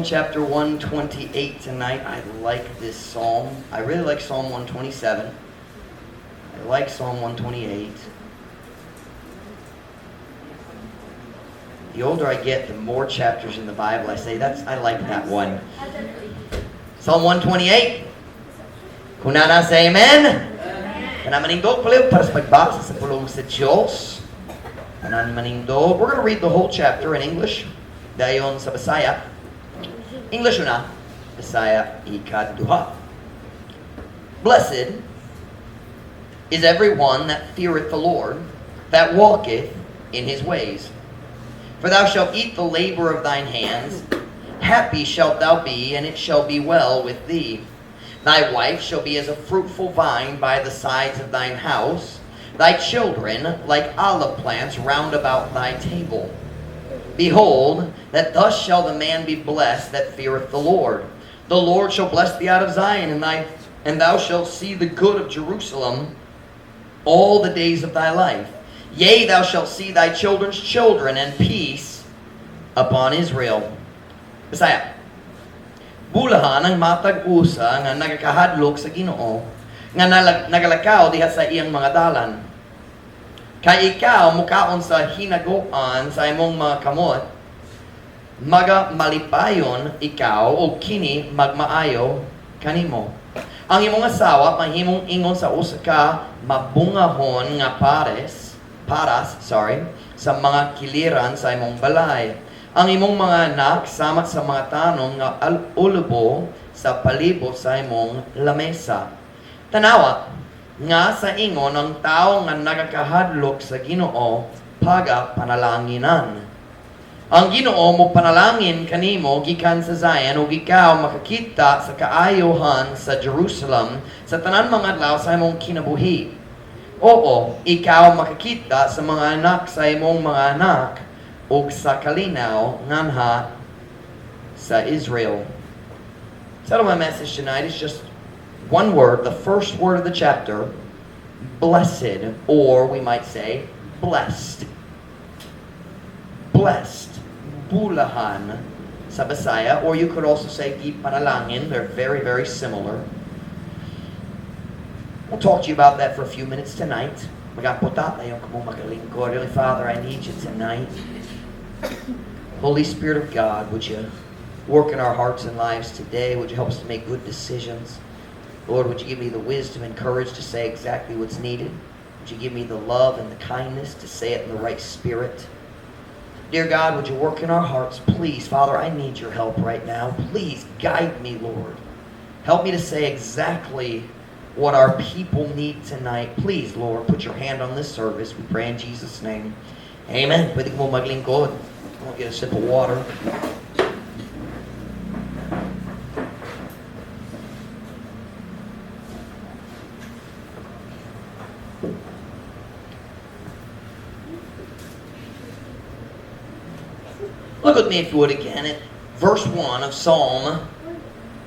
chapter 128 tonight. I like this psalm. I really like Psalm 127. I like Psalm 128. The older I get, the more chapters in the Bible I say, I like that one. Psalm 128. Kung nana sa amen? Kana manindog pala para sa pagbasa sa pulong sa Diyos. Kana manindog. We're going to read the whole chapter in English. Dayon sa Bisaya. English una. Bisaya ikaduha. Blessed is every one that feareth the Lord, that walketh in his ways. For thou shalt eat the labor of thine hands. Happy shalt thou be, and it shall be well with thee. Thy wife shall be as a fruitful vine by the sides of thine house, thy children like olive plants round about thy table. Behold, that thus shall the man be blessed that feareth the Lord. The Lord shall bless thee out of Zion, and thou shalt see the good of Jerusalem all the days of thy life. Yea, thou shalt see thy children's children, and peace upon Israel. Bisaya. Bulahan ang matag usa nga nagakahadlok sa Ginoo, nga nagalakaw diha sa iyang mga dalan. Kay ikaw mukaon sa hinagoan sa imong mga kamot, maga malipayon ikaw o kini magmaayo kanimo. Ang imong asawa mahimong ingon sa usa ka mabungahon nga paras sa mga kiliran sa imong balay. Ang imong mga anak sama sa mga tanong nga ulubo sa palibot sa imong lamesa. Tanawa nga sa ingon ang tao nga nagakahadlok sa Ginoo pagapanalaginan. Ang Ginoo mo panalangin kanimo gikan sa Zion ug ikaw makakita sa kaayohan sa Jerusalem sa tanan mga adlaw sa imong kinabuhi. Oo, ikaw makakita sa mga anak sa imong mga anak ug sa kalinaw nganha sa Israel. So my message tonight is just one word, the first word of the chapter, blessed, or we might say, blessed. Blessed. Bulahan sa Bisaya, or you could also say gipanalangin. They're very, very similar. We'll talk to you about that for a few minutes tonight. Magaputa tayo kung magalingkod. Really, Father, I need you tonight. Holy Spirit of God, would you work in our hearts and lives today? Would you help us to make good decisions? Lord, would you give me the wisdom and courage to say exactly what's needed? Would you give me the love and the kindness to say it in the right spirit? Dear God, would you work in our hearts? Please, Father, I need your help right now. Please guide me, Lord. Help me to say exactly what our people need tonight. Please, Lord, put your hand on this service. We pray in Jesus' name. Amen. Pwede ko mo maglingkod. I'll get a sip of water. Look with me, if you would, again at verse 1 of Psalm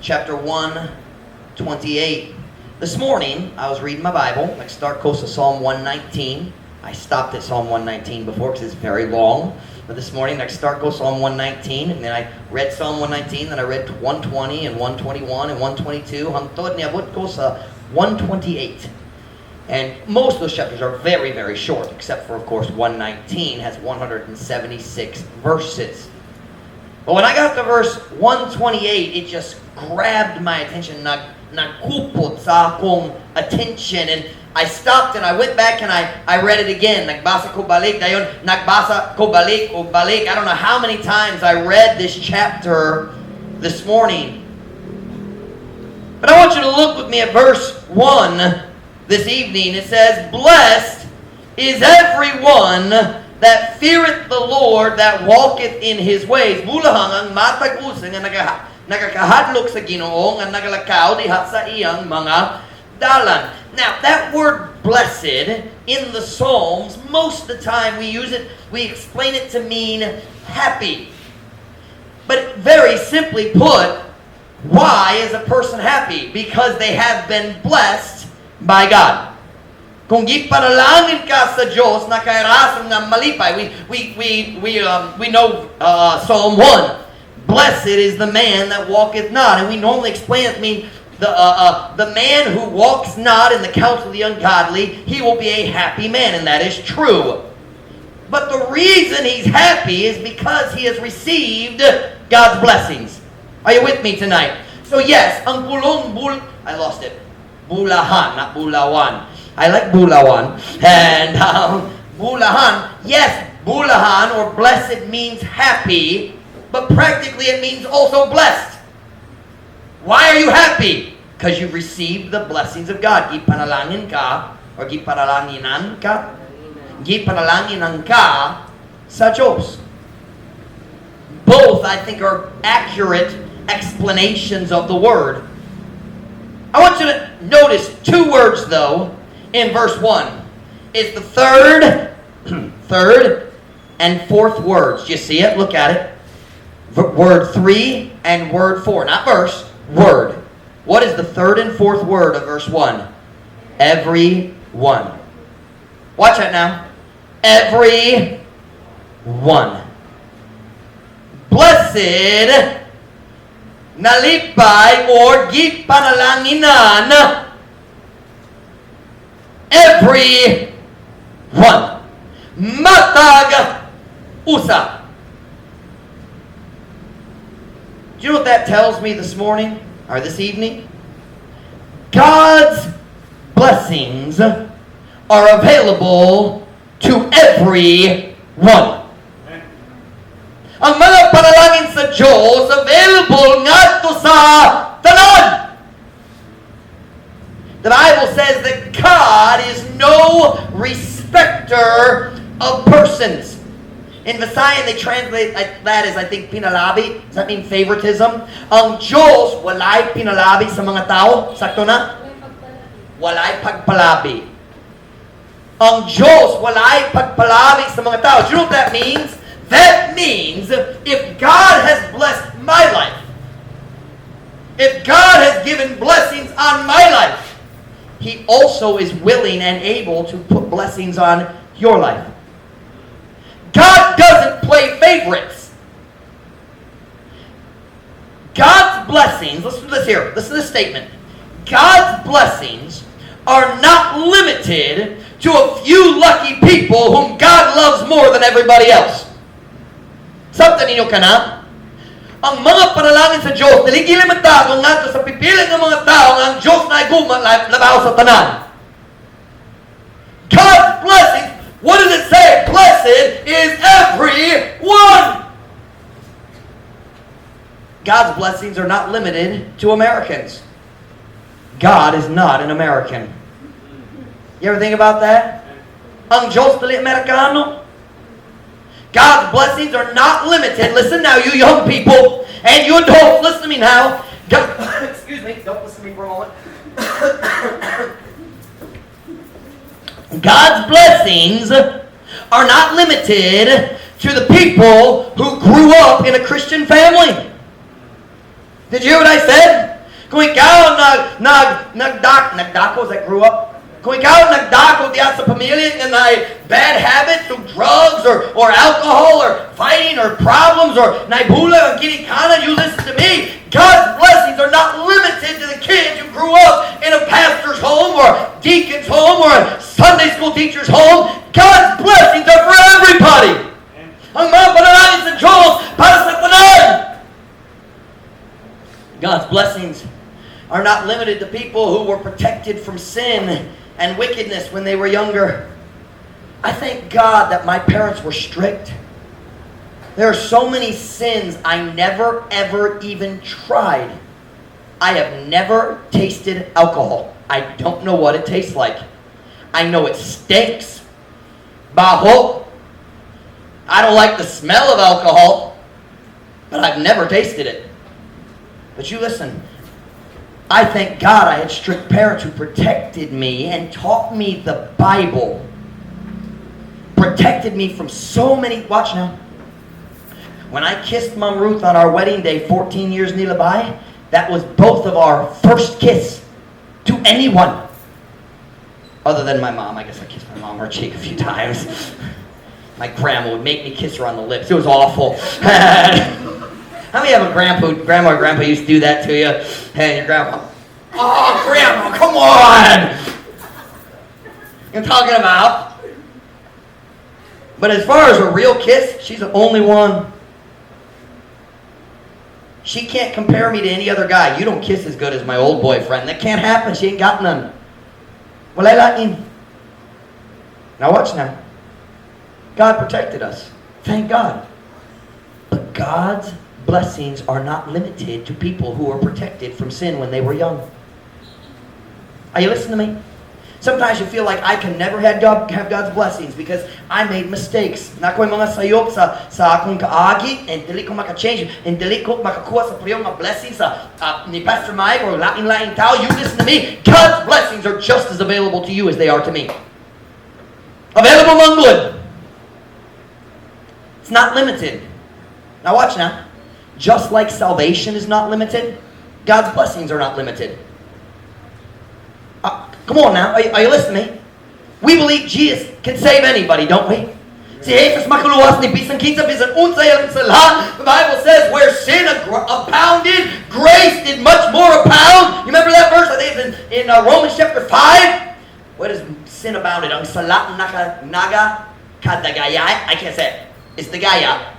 chapter 128. This morning, I was reading my Bible. I start close to Psalm 119. I stopped at Psalm 119 before because it's very long. But this morning, I start go Psalm 119, and then I read Psalm 119, then I read 120 and 121 and 122. Hangtod niabot ko sa 128. And most of those chapters are very, very short, except for, of course, 119 has 176 verses. But when I got to verse 128, it just grabbed my attention. Nagkupot sa akong attention. And I stopped and I went back and I read it again. Nagbasa ko balik. Dayon, nagbasa ko balik o balik. I don't know how many times I read this chapter this morning. But I want you to look with me at verse 1 this evening. It says, blessed is everyone that feareth the Lord, that walketh in His ways. Bulahang ang matag usa nga nagakahadlok sa Ginoo nga nagalakaw diha sa iyang mga dalan. Now, that word blessed in the Psalms, most of the time we use it, we explain it to mean happy. But very simply put, why is a person happy? Because they have been blessed by God. Kung gipanalangin ka sa Diyos na kairasan nga malipay, we know Psalm 1. Blessed is the man that walketh not. And we normally explain it to mean the man who walks not in the counsel of the ungodly, he will be a happy man, and that is true. But the reason he's happy is because he has received God's blessings. Are you with me tonight? So yes, ang I lost it. Bulahan, not bulawan. I like bulawan. And bulahan, yes, bulahan or blessed means happy, but practically it means also blessed. Why are you happy? Because you've received the blessings of God. Gipanalangin ka or gipanalanginan ka. Gipanalanginan ka sa Diyos. Both, I think, are accurate explanations of the word. I want you to notice two words, though, in verse 1. It's the third and fourth words. Do you see it? Look at it. Word 3 and word 4. Not verse, word. What is the third and fourth word of verse 1? Every one. Watch that now. Every one. Blessed nalipay or gipanalanginan every one. Matag usa. Do you know what that tells me this morning? Or this evening? God's blessings are available to everyone. Ang mga panalangin sa Diyos available ngadto sa tanan. The Bible says that God is no respecter of persons. In Visayan, they translate that as, I think, pinalabi. Does that mean favoritism? Ang Diyos, walay pinalabi sa mga tao. Sakto na? Walay pagpalabi. Ang Diyos, walay pagpalabi sa mga tao. Do you know what that means? That means if God has blessed my life, if God has given blessings on my life, He also is willing and able to put blessings on your life. God doesn't play favorites. God's blessings, listen to this here, listen to this statement. God's blessings are not limited to a few lucky people whom God loves more than everybody else. Sabta ninyo ka na? Ang mga panalangin sa Diyos, dili limitado nga sa pipiling ng mga tao ang Diyos na iguma labaw sa tanan. God's blessings, what does it say? Blessed is everyone. God's blessings are not limited to Americans. God is not an American. You ever think about that? Ang Diyos dili Amerikano. God's blessings are not limited. Listen now, you young people, and you adults, listen to me now. God, excuse me, don't listen to me for a moment. God's blessings are not limited to the people who grew up in a Christian family. Did you hear what I said? Kung ikaw nagdako that grew up, kung ikaw nagdako diyan sa pamilya na may bad habits through drugs or alcohol or fighting or problems or naibulag ang kinikanan, you listen to me. God's blessings are not limited to the kids who grew up in a pastor's home or deacon's home or a Sunday school teacher's home. God's blessings are for everybody. Ang mga panalangin sa Diyos para sa tanan. God's blessings are not limited to people who were protected from sin and wickedness when they were younger. I thank God that my parents were strict. There are so many sins I never ever even tried. I have never tasted alcohol. I don't know what it tastes like. I know it stinks. Baho. I don't like the smell of alcohol, but I've never tasted it. But you listen. I thank God I had strict parents who protected me and taught me the Bible. Protected me from so many... Watch now. When I kissed Mom Ruth on our wedding day 14 years nilabay, that was both of our first kiss to anyone. Other than my mom. I guess I kissed my mom on her cheek a few times. My grandma would make me kiss her on the lips. It was awful. How many have a grandma or grandpa used to do that to you? And your grandpa, oh, grandma, come on! You know what I'm talking about? But as far as a real kiss, she's the only one. She can't compare me to any other guy. You don't kiss as good as my old boyfriend. That can't happen. She ain't got none. Walay lain. Now watch now. God protected us. Thank God. But God's blessings are not limited to people who were protected from sin when they were young. Are you listening to me? Sometimes you feel like I can never have God's blessings because I made mistakes. Na ko'y mga sayop sa akong kaagi and dili ko maka-change and dili ko makakuha sa priyong mga blessings ni Pastor Mike or laing tao. You listen to me. God's blessings are just as available to you as they are to me. Available among good. It's not limited. Now watch now. Just like salvation is not limited, God's blessings are not limited. Come on now, are you listening to me? We believe Jesus can save anybody, don't we? Si Jesus makuluwas ni bisan kinsa bisan unsay ang sa lahat. The Bible says where sin abounded, grace did much more abound. You remember that verse? I think it's in Romans chapter 5. Where does sin abounded? Ang salat naga kadagaya. I can't say it. It's the gaya.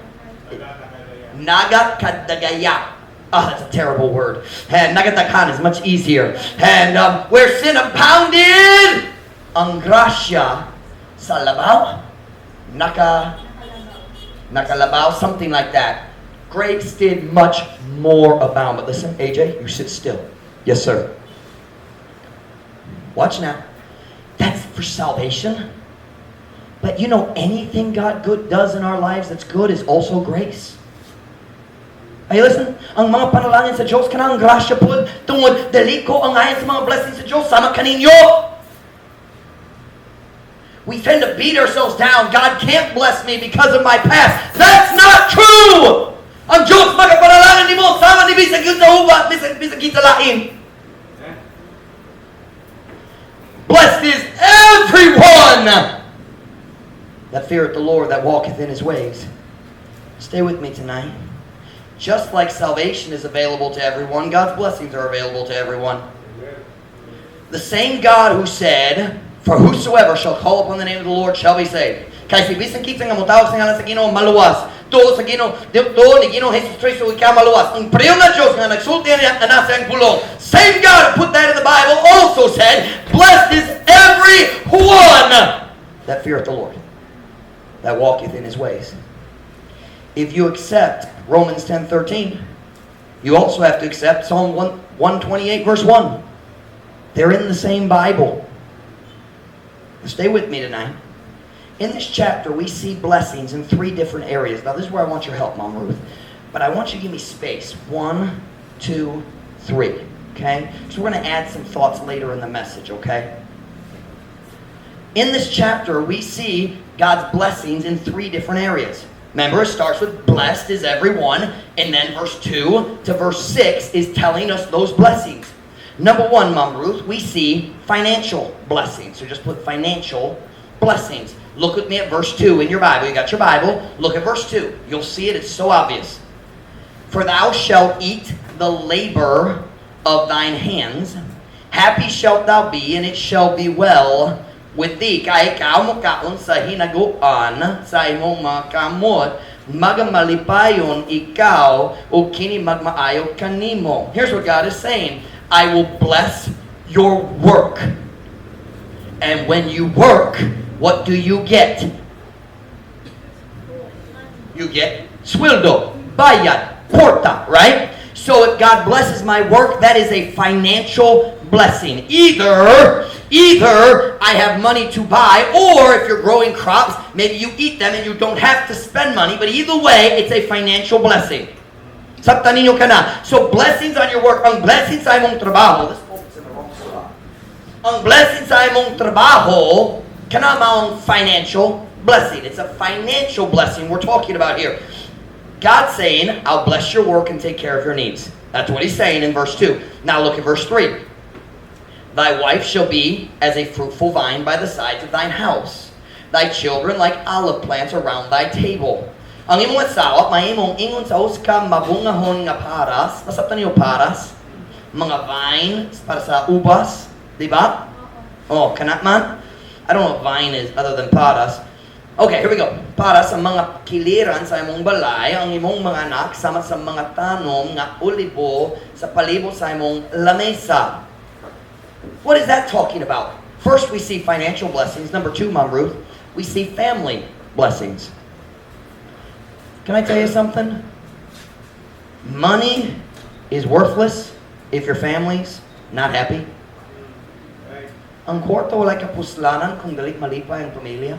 Naga kadagaya. Oh, that's a terrible word. And nagatakan is much easier. And where sin abounded, ang grasya sa labaw, nakalabaw, something like that. Grace did much more abound. But listen, AJ, you sit still. Yes, sir. Watch now. That's for salvation. But you know, anything God does in our lives that's good is also grace. Ay, listen, ang mga panalangin sa Diyos, kanang grasya po, tungod, dali ko ang ayon sa mga blessings sa Diyos, sama kaninyo. We tend to beat ourselves down. God can't bless me because of my past. That's not true! Ang Diyos, magapanalangin ni mo, sama ni bisag yun sa hubat, bisag kita lain. Blessed is everyone that feareth the Lord, that walketh in His ways. Stay with me tonight. Just like salvation is available to everyone, God's blessings are available to everyone. The same God who said, for whosoever shall call upon the name of the Lord shall be saved. Kaya si bisan kita nga mutawag sa ngalan sa Ginoo maluwas. Tuo sa Ginoo, tuo ni Ginoo Jesus Cristo ikaw maluwas. Ang priyo na Diyos nga nagsulti niya na nasa ang pulong. Same God who put that in the Bible also said, blessed is everyone that feareth the Lord, that walketh in His ways. If you accept Romans 10:13, you also have to accept Psalm 128 verse 1. They're in the same Bible. Stay with me tonight. In this chapter, we see blessings in 3 different areas. Now, this is where I want your help, Mom Ruth. But I want you to give me space. 1, 2, 3. Okay? So we're going to add some thoughts later in the message, okay? In this chapter, we see God's blessings in 3 different areas. Remember, it starts with blessed is everyone, and then verse 2 to verse 6 is telling us those blessings. Number 1, Mom Ruth, we see financial blessings. So just put financial blessings. Look with me at verse 2 in your Bible. You got your Bible. Look at verse 2. You'll see it. It's so obvious. For thou shalt eat the labor of thine hands. Happy shalt thou be, and it shall be well with thee. Kaya ikaw makaon sa hinaguan sa imong makamot, magamalipayon ikaw o kini magmaayo kanimo. Here's what God is saying. I will bless your work. And when you work, what do you get? You get sweldo, bayad, porta, right? So if God blesses my work, that is a financial blessing. Either I have money to buy, or if you're growing crops, maybe you eat them and you don't have to spend money. But either way, it's a financial blessing. Sabta ninyo ka na. So blessings on your work. Ang blessings sa imong trabaho. Ang blessings sa imong trabaho, kana maong financial blessing. It's a financial blessing we're talking about here. God's saying, I'll bless your work and take care of your needs. That's what He's saying in verse 2. Now look at verse 3. Thy wife shall be as a fruitful vine by the sides of thine house. Thy children like olive plants around thy table. Ang imong asawa, mahimong ingon sa uska mabungahon nga paras. Nasabtan niyo paras? Mga vine para sa ubas. Diba? Oh, kanat man? I don't know what vine is other than paras. Okay, here we go. Para sa mga kiliran sa imong balay, ang imong mga anak sama sa mga tanom nga ulibo sa palibot sa imong lamesa. What is that talking about? First, we see financial blessings. Number two, Mom Ruth, we see family blessings. Can I tell you something? Money is worthless if your family's not happy. Ang kwarto wala kapuslanan kung galit malipay ang pamilya.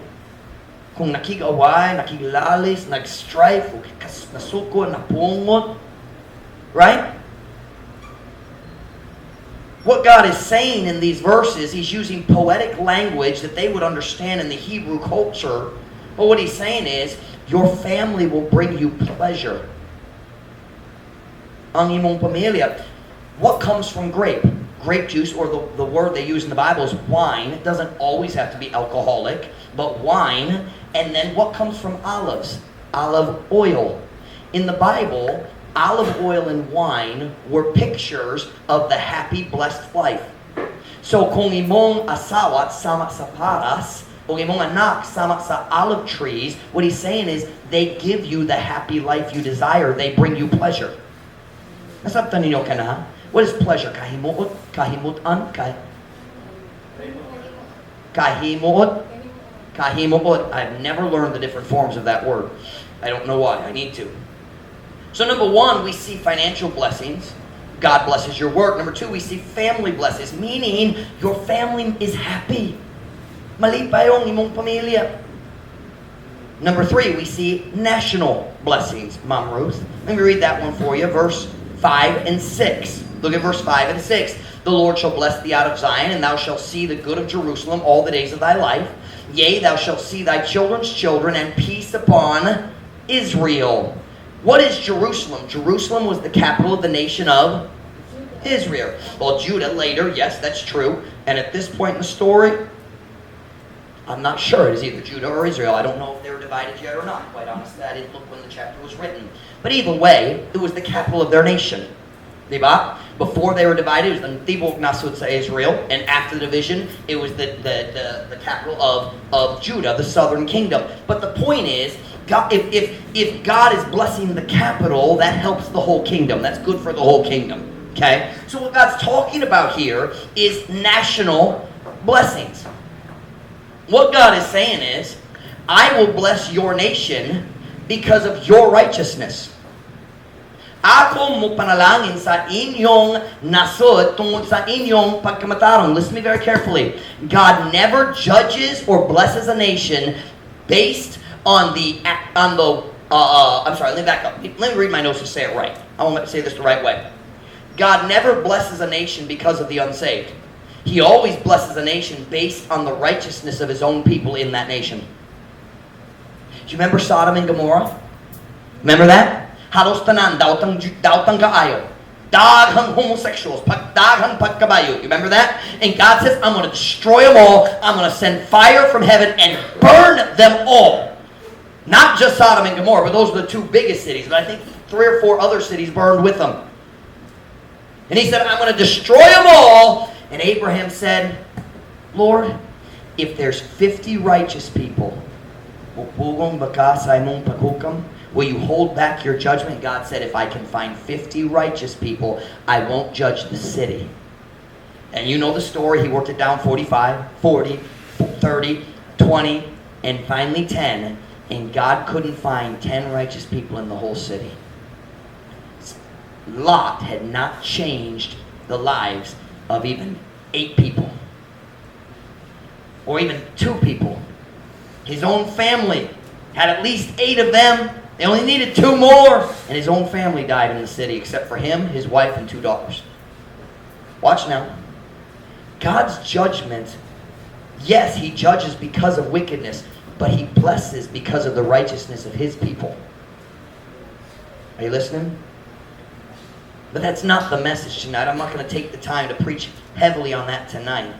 Kung nakig-away, nakilalis, nag-strife, nasuko, napungot. Right? What God is saying in these verses, He's using poetic language that they would understand in the Hebrew culture. But what He's saying is, your family will bring you pleasure. Ang imong pamilya. What comes from grape? Grape juice, or the word they use in the Bible is wine. It doesn't always have to be alcoholic, but wine. And then what comes from olives? Olive oil. In the Bible, olive oil and wine were pictures of the happy, blessed life. So kung imong asawa sama sa paras, o imong anak sama sa olive trees, what he's saying is they give you the happy life you desire. They bring you pleasure. Nasabtan ninyo ka na? What is pleasure? Kahimuot? Kahimutan? Kahimuot? Kahimuot. I've never learned the different forms of that word. I don't know why. I need to. So number one, we see financial blessings. God blesses your work. Number two, we see family blessings, meaning your family is happy. Malipay ang imong pamilya. Number three, we see national blessings, Mom Ruth. Let me read that one for you. Verse 5 and 6. Look at verse 5 and 6. The Lord shall bless thee out of Zion, and thou shalt see the good of Jerusalem all the days of thy life. Yea, thou shalt see thy children's children, and peace upon Israel. What is Jerusalem? Jerusalem was the capital of the nation of Israel. Well, Judah later, yes, that's true. And at this point in the story, I'm not sure. It is either Judah or Israel. I don't know if they were divided yet or not. Quite honestly, I didn't look when the chapter was written. But either way, it was the capital of their nation. Diba? Before they were divided, it was the Tibok Nasud sa Israel. And after the division, it was the capital of Judah, the southern kingdom. But the point is, God, if God is blessing the capital, that helps the whole kingdom. That's good for the whole kingdom. Okay? So what God's talking about here is national blessings. What God is saying is, I will bless your nation because of your righteousness. Ako mo panalangin sa inyong nasod tungkol sa inyong pagkamatarong. Listen to me very carefully. God never judges or blesses a nation based on I'm sorry, let me back up. Let me read my notes to say it right. I want to say this the right way. God never blesses a nation because of the unsaved. He always blesses a nation based on the righteousness of His own people in that nation. Do you remember Sodom and Gomorrah? Remember that? Halos tanan, daotang kaayo. Daghang homosexuals, daghang pagkabayo. You remember that? And God says, I'm going to destroy them all. I'm going to send fire from heaven and burn them all. Not just Sodom and Gomorrah, but those are the two biggest cities. But I think 3 or 4 other cities burned with them. And He said, I'm going to destroy them all. And Abraham said, Lord, if there's 50 righteous people, will you hold back your judgment? God said, if I can find 50 righteous people, I won't judge the city. And you know the story. He worked it down 45, 40, 30, 20, and finally 10. And God couldn't find 10 righteous people in the whole city. Lot had not changed the lives of even 8 people. Or even 2 people. His own family had at least 8 of them. They only needed 2 more. And his own family died in the city, except for him, his wife, and 2 daughters. Watch now. God's judgment, yes, He judges because of wickedness, but He blesses because of the righteousness of His people. Are you listening? But that's not the message tonight. I'm not going to take the time to preach heavily on that tonight.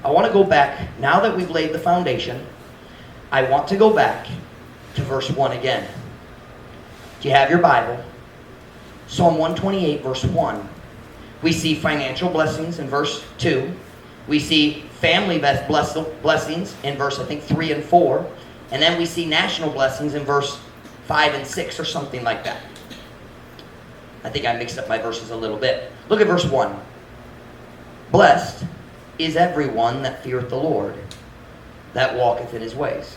I want to go back, now that we've laid the foundation, I want to go back to verse 1 again. Do you have your Bible? Psalm 128, verse 1. We see financial blessings in verse 2. We see family blessings in verse, I think, 3 and 4. And then we see national blessings in verse 5 and 6 or something like that. I think I mixed up my verses a little bit. Look at verse 1. Blessed is everyone that feareth the Lord, that walketh in his ways.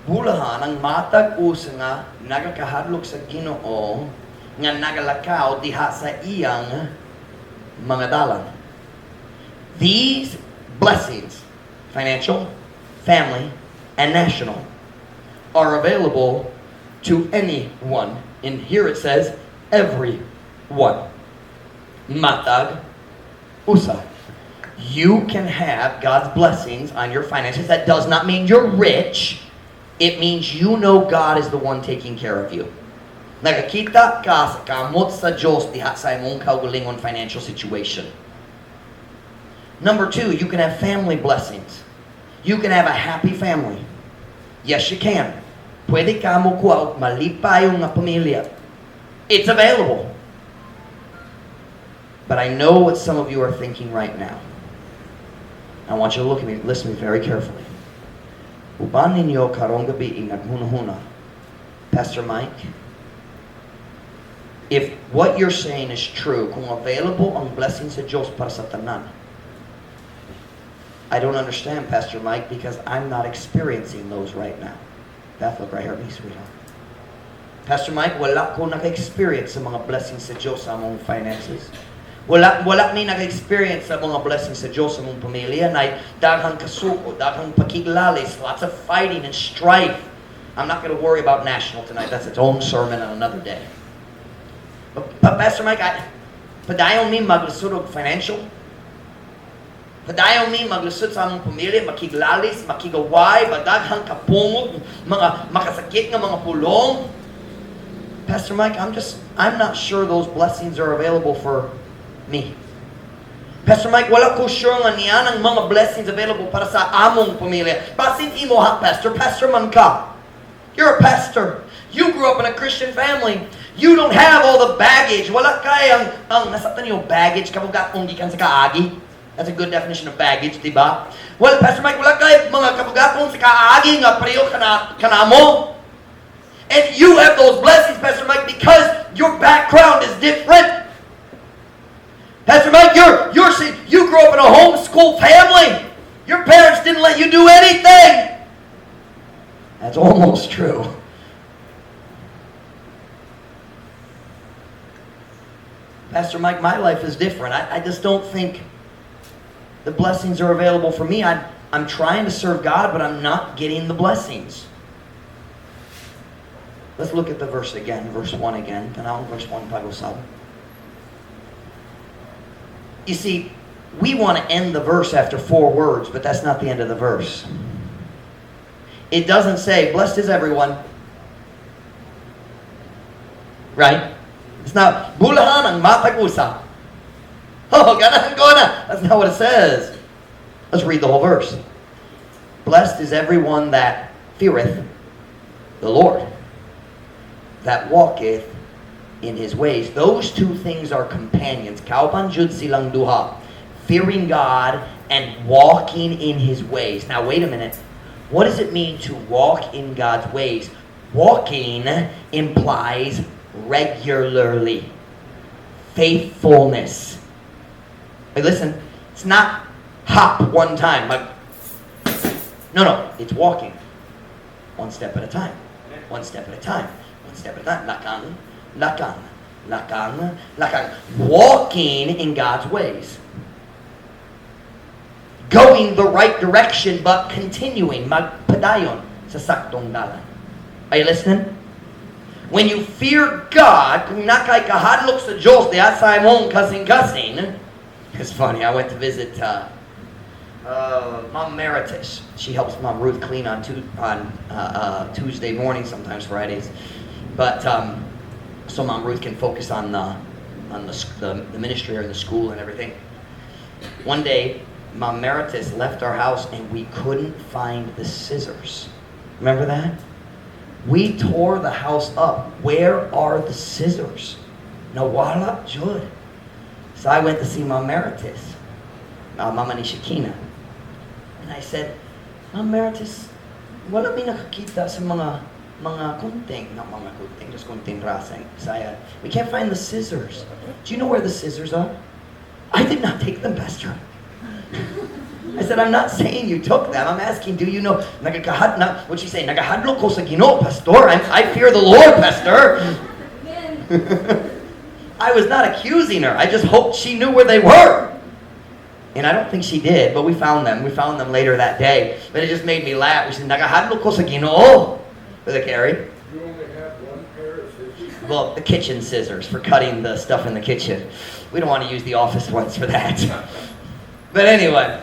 Bulahan ang matag usa nga nagakahadlok sa Ginoo nga nagalakaw diha sa iyang mga dalan. These blessings, financial, family, and national, are available to anyone. And here it says, everyone. Matag usa. You can have God's blessings on your finances. That does not mean you're rich. It means you know God is the one taking care of you. Nakakita ka sa kamot sa Diyos diha sa imong kaugalingon financial situation. Number 2, you can have family blessings. You can have a happy family. Yes, you can. Pwede ka mo kuha og malipayong nga pamilya. It's available. But I know what some of you are thinking right now. I want you to look at me, listen to me very carefully. Uban ninyo karong gabi naghunahuna, Pastor Mike, if what you're saying is true, kung available ang blessings sa Diyos para sa tanan, I don't understand, Pastor Mike, because I'm not experiencing those right now. Beth, look right here at me, sweetheart. Pastor Mike, wala ko naka-experience sa mga blessings sa Diyos sa among finances. Wala may naka-experience sa mga blessings sa Diyos sa mong pamilya na daghang kasuko, daghang pakiglalis, lots of fighting and strife. I'm not going to worry about national tonight. That's its own sermon on another day. But Pastor Mike, padayon mi maglusod og financial. Padayon mi maglusod sa among pamilya, makiglalis, makigaway, daghang kapungog, mga makasakit nga mga pulong. Pastor Mike, I'm not sure those blessings are available for me. Pastor Mike, wala ko sure nga niya ng mga blessings available para sa among pamilya. Basin imo ha, Pastor. Pastor man ka. You're a pastor. You grew up in a Christian family. You don't have all the baggage. Wala kay ang nasabtan niyo baggage kabugatong gikan sa kaagi. That's a good definition of baggage, di ba? Well, Pastor Mike, wala kay mga kabugatong sa kaagi nga pareho kanamo. And you have those blessings, Pastor Mike, because your background is different. Pastor Mike, you grew up in a homeschool family. Your parents didn't let you do anything. That's almost true. Pastor Mike, my life is different. I just don't think the blessings are available for me. I'm trying to serve God, but I'm not getting the blessings. Let's look at the verse again, verse 1 again. Tanaw, verse 1, pag-usap. You see, we want to end the verse after 4 words, but that's not the end of the verse. It doesn't say, blessed is everyone. Right? It's not, bulahan ang matag-usa. Oh, ganahan ko na. That's not what it says. Let's read the whole verse. Blessed is everyone that feareth the Lord, that walketh in his ways. Those two things are companions. Kaupan jud silang duha. Fearing God and walking in his ways. Now wait a minute. What does it mean to walk in God's ways? Walking implies regularly. Faithfulness. But listen, it's not hop one time. No, it's walking. One step at a time. One step at a time. One step at a time. Lakang. Walking in God's ways. Going the right direction but continuing. Magpadayon sa saktong dalan. Are you listening? When you fear God, kung nakay kahadlok sa Diyos, diya sa imong kasing-kasing. It's funny, I went to visit Mom Emeritus. She helps Mom Ruth clean on Tuesday morning, sometimes Fridays. But so Mom Ruth can focus on the ministry or the school and everything. One day, Mom Emeritus left our house and we couldn't find the scissors. Remember that? We tore the house up. Where are the scissors? Nawala jud. So I went to see Ma'am Meritus, Mama ni Shakina. And I said, Ma'am Meritus, wala may nakakita sa mga kunting, not mga kunting, just kunting raseng. Saya, we can't find the scissors. Do you know where the scissors are? I did not take them, Pastor. I said, I'm not saying you took them. I'm asking, do you know? What'd she say? Nagahadlo ko sa Ginoo, Pastor. I fear the Lord, Pastor. I was not accusing her. I just hoped she knew where they were. And I don't think she did, but we found them. We found them later that day. But it just made me laugh. We said, nagahadlo ko sa Ginoo. With a Carrie. You only have one pair of scissors? Well, the kitchen scissors for cutting the stuff in the kitchen. We don't want to use the office ones for that. But anyway.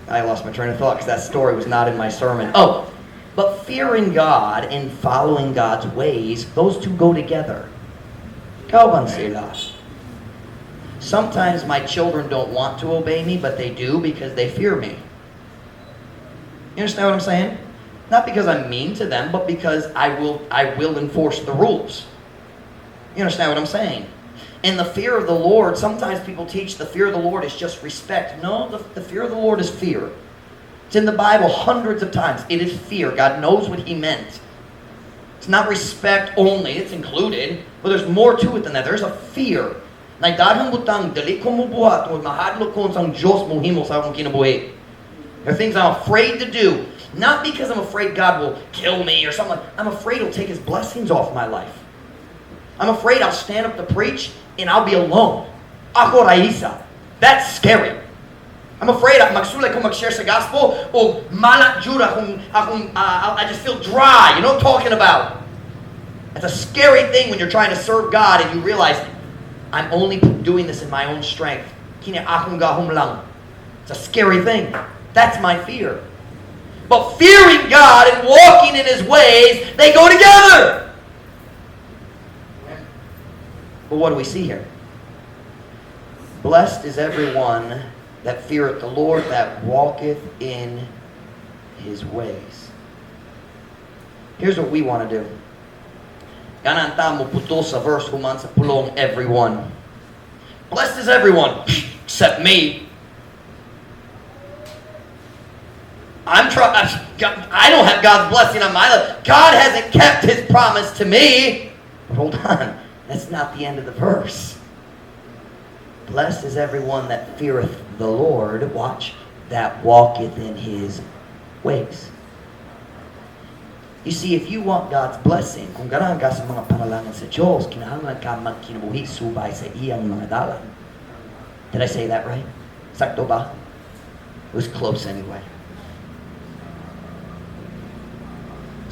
I lost my train of thought because that story was not in my sermon. Oh, but fearing God and following God's ways, those two go together. Kauban sila. Sometimes my children don't want to obey me, but they do because they fear me. You understand what I'm saying? Not because I'm mean to them, but because I will enforce the rules. You understand what I'm saying? And the fear of the Lord, sometimes people teach the fear of the Lord is just respect. No, the fear of the Lord is fear. It's in the Bible hundreds of times. It is fear. God knows what He meant. It's not respect only. It's included. But there's more to it than that. There's a fear. There are things I'm afraid to do. Not because I'm afraid God will kill me or something. I'm afraid He'll take His blessings off my life. I'm afraid I'll stand up to preach and I'll be alone. Ako raisa. That's scary. I'm afraid magsulay kung mag-share sa gospel o malat jura kung I just feel dry. You know what I'm talking about? It's a scary thing when you're trying to serve God and you realize I'm only doing this in my own strength. Kini akong gahom lang. It's a scary thing. That's my fear. But fearing God and walking in His ways, they go together. But what do we see here? Blessed is everyone that feareth the Lord, that walketh in His ways. Here's what we want to do. Gananta mo putol sa verse human sa pulong everyone. Blessed is everyone, except me. I don't have God's blessing on my life. God hasn't kept His promise to me. But hold on. That's not the end of the verse. Blessed is everyone that feareth the Lord. Watch. That walketh in His ways. You see, if you want God's blessing, kung ganahan ka sa mga panalangin sa Diyos, kinahanglan ka magkinabuhi subay sa iyang mga dalan. Did I say that right? Sakto ba? It was close anyway.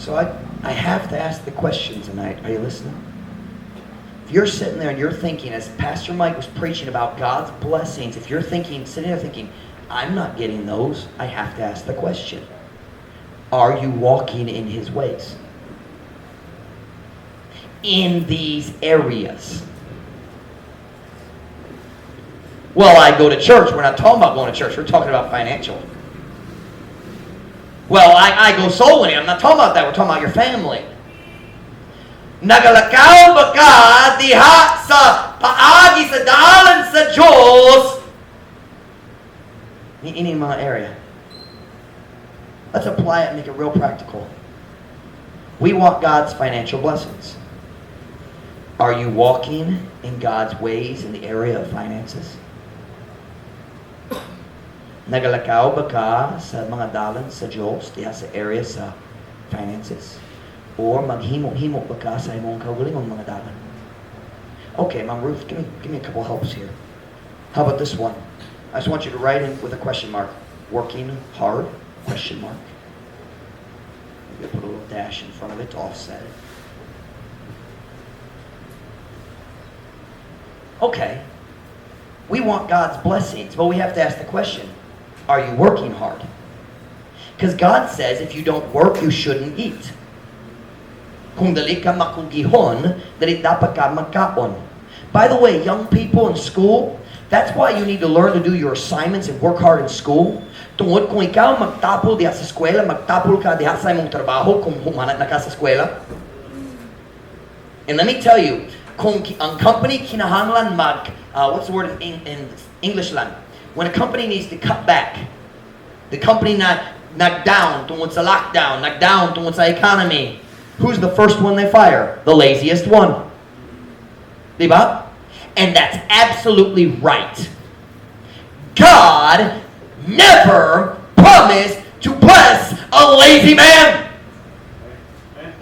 So I have to ask the question tonight. Are you listening? If you're sitting there and you're thinking, as Pastor Mike was preaching about God's blessings, if you're thinking, sitting there thinking, I'm not getting those, I have to ask the question. Are you walking in His ways? In these areas. Well, I go to church. We're not talking about going to church. We're talking about financial. Well, I go soul winning. I'm not talking about that. We're talking about your family. Nagalakaw ba ka diha sa paagi sa dalan sa Diyos? Ini mga area. Let's apply it and make it real practical. We want God's financial blessings. Are you walking in God's ways in the area of finances? Nagalakaw ba ka sa mga dalan sa Diyos diha sa area sa finances? Or maghimo-himo ba ka sa imong kaugalingong mga dalan? Okay, Ma'am Ruth, give me a couple helps here. How about this one? I just want you to write in with a question mark. Working hard? Question mark. Maybe put a little dash in front of it to offset it. Okay. We want God's blessings, but we have to ask the question, are you working hard? Because God says if you don't work, you shouldn't eat. Kung dali ka makugihon, dali dapat ka magkaon. By the way, young people in school, that's why you need to learn to do your assignments and work hard in school. Tungod kung ikaw magtapol diha sa eskwela, magtapol ka diha sa imong trabaho kung humanat na ka sa eskwela. And let me tell you, kung ang company kinahanglan what's the word in English lang? When a company needs to cut back, the company nag-down tungod sa lockdown, nag-down tungod sa economy, who's the first one they fire? The laziest one. Diba? And that's absolutely right. God never promised to bless a lazy man.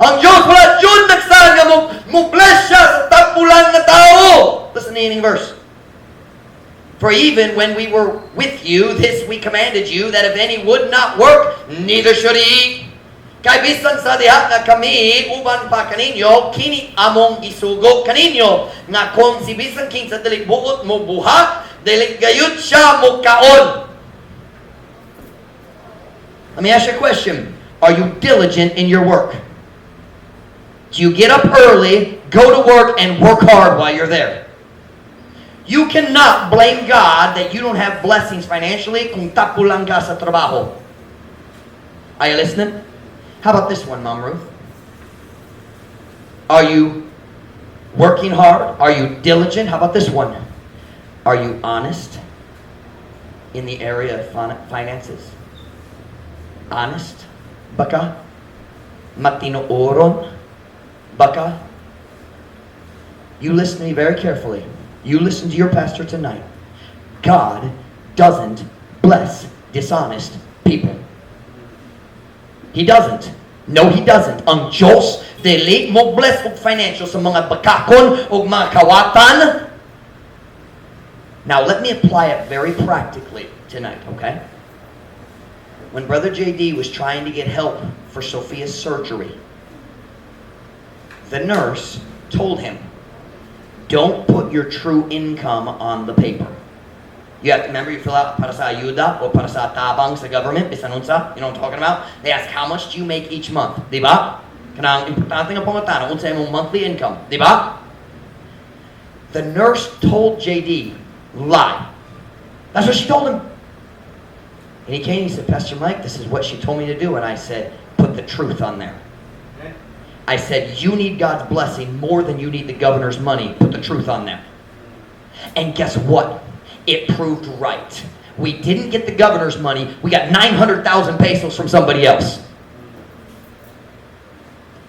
Ang Diyos wala yun nagsaga mo bless siya sa tapulan na tao. Listen to the ending verse. For even when we were with you, this we commanded you, that if any would not work, neither should he eat. Kay bisan sa diha nga kami uban pa kaninyo, kini among isugo kaninyo nga kung si bisan king sa dili buot mo buhat, dili gayud siya mo kaon. Let me ask you a question. Are you diligent in your work? Do you get up early, go to work, and work hard while you're there? You cannot blame God that you don't have blessings financially kung tapulang ka sa trabaho. Are you listening? How about this one, Mom Ruth? Are you working hard? Are you diligent? How about this one? Are you honest in the area of finances? Honest? Baka? Matinooron? Baka? You listen to me very carefully. You listen to your pastor tonight. God doesn't bless dishonest people. He doesn't. No, He doesn't. Ang Diyos, dili mo bless og financial sa mga bakakon o mga kawatan. Now, let me apply it very practically tonight, okay? When Brother JD was trying to get help for Sophia's surgery, the nurse told him, don't put your true income on the paper. You have to remember, you fill out para sa ayuda o para sa tabang sa government, bisan unsa, you know what I'm talking about? They ask, how much do you make each month? Diba? Kanang importante nga pangutana, unsa imong monthly income? Diba? The nurse told JD, lie. That's what she told him. And he came, he said, Pastor Mike, this is what she told me to do. And I said, put the truth on there. I said, you need God's blessing more than you need the governor's money. Put the truth on there. And guess what? It proved right. We didn't get the governor's money. We got 900,000 pesos from somebody else.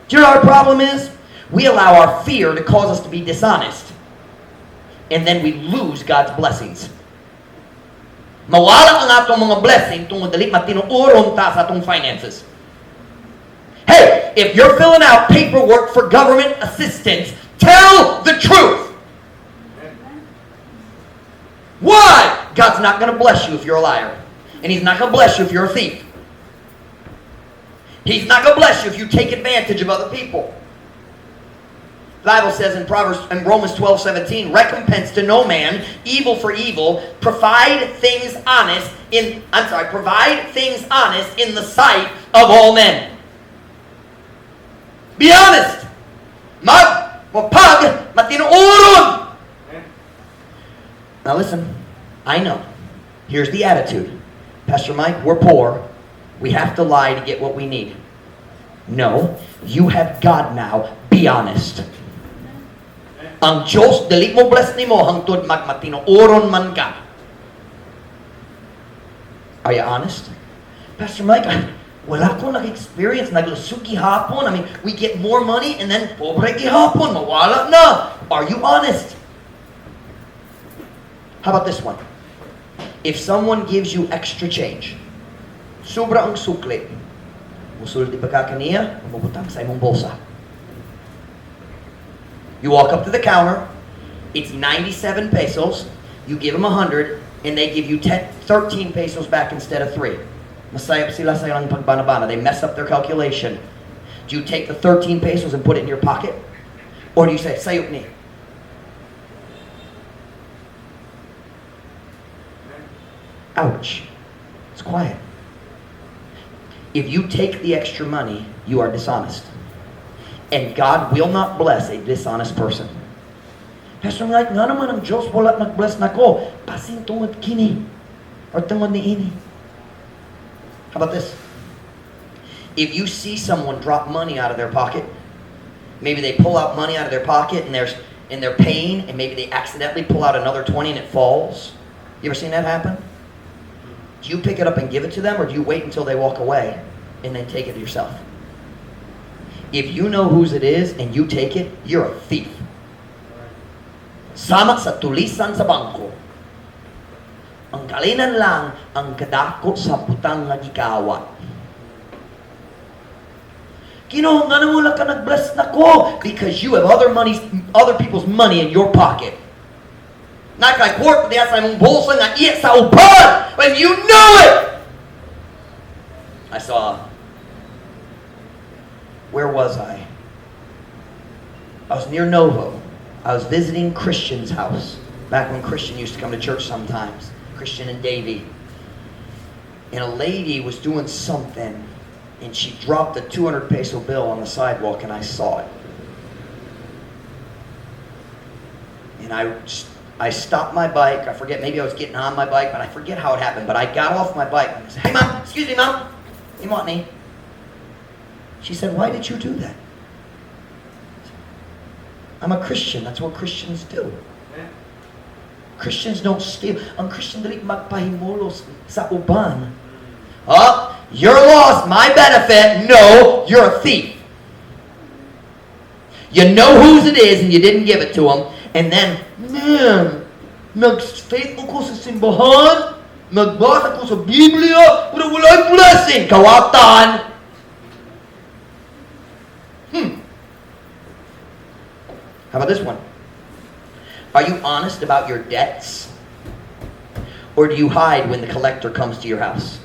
Do you know what our problem is? We allow our fear to cause us to be dishonest. And then we lose God's blessings. Mawala ang atong mga blessing tungod dili matinuoron ta sa atong finances. Hey, if you're filling out paperwork for government assistance, tell the truth. Why? God's not going to bless you if you're a liar. And He's not going to bless you if you're a thief. He's not going to bless you if you take advantage of other people. The Bible says in Romans 12:17, recompense to no man evil for evil, provide things honest in the sight of all men. Be honest. Mapag matinuoron. Now listen, I know. Here's the attitude. Pastor Mike, we're poor. We have to lie to get what we need. No, you have God now. Be honest. Ang Diyos, dili mo bless ni mo hangtod magmatinuoron man ka. Are you honest? Pastor Mike, wala ko nag-experience. Naglusugi hapon. I mean, we get more money and then pobre gihapon. Mawala na. Are you honest? How about this one? If someone gives you extra change, sobra ang sukli, musulti ba ka kaniya, mabutang sa imong bolsa. You walk up to the counter, it's 97 pesos, you give them 100, and they give you 13 pesos back instead of 3. Masayap sila sa ilang pagbanabana. They mess up their calculation. Do you take the 13 pesos and put it in your pocket? Or do you say, sayop ni? Ouch. It's quiet. If you take the extra money, you are dishonest. And God will not bless a dishonest person. Pastor, like, nga naman ang Diyos wala nag-bless na ko. Pasing tungod kini. Or tungod ni ini. How about this? If you see someone drop money out of their pocket, maybe they pull out money out of their pocket and they're paying, and maybe they accidentally pull out another 20 and it falls. You ever seen that happen? Do you pick it up and give it to them, or do you wait until they walk away and then take it yourself? If you know whose it is and you take it, you're a thief. Sama sa tulisan sa bangko. Ang kalinan lang ang kadako sa butang nga gikawat. Ginoo, nga nang wala ka nag-bless na ko because you have other people's money in your pocket. Not kay court, diya sa imong bulsa nga iya sa upan when you know it. I saw. Where was I? I was near Novo. I was visiting Christian's house back when Christian used to come to church sometimes. Christian and Davy. And a lady was doing something, and she dropped a 200 peso bill on the sidewalk, and I saw it. And I stopped my bike. I forget, maybe I was getting on my bike, but I forget how it happened. But I got off my bike and I said, "Hey, Mom, excuse me, Mom. You want me?" She said, "Why did you do that?" I'm a Christian. That's what Christians do. Christians don't steal. Ang Christian dili magpahimulos sa uban. Oh, you're lost. My benefit. No, you're a thief. You know whose it is and you didn't give it to them. And then, man, nag-faithful ko sa simbahan, nagbasa ko sa Biblia, pero wala'y blessing. Kawatan. How about this one? Are you honest about your debts? Or do you hide when the collector comes to your house?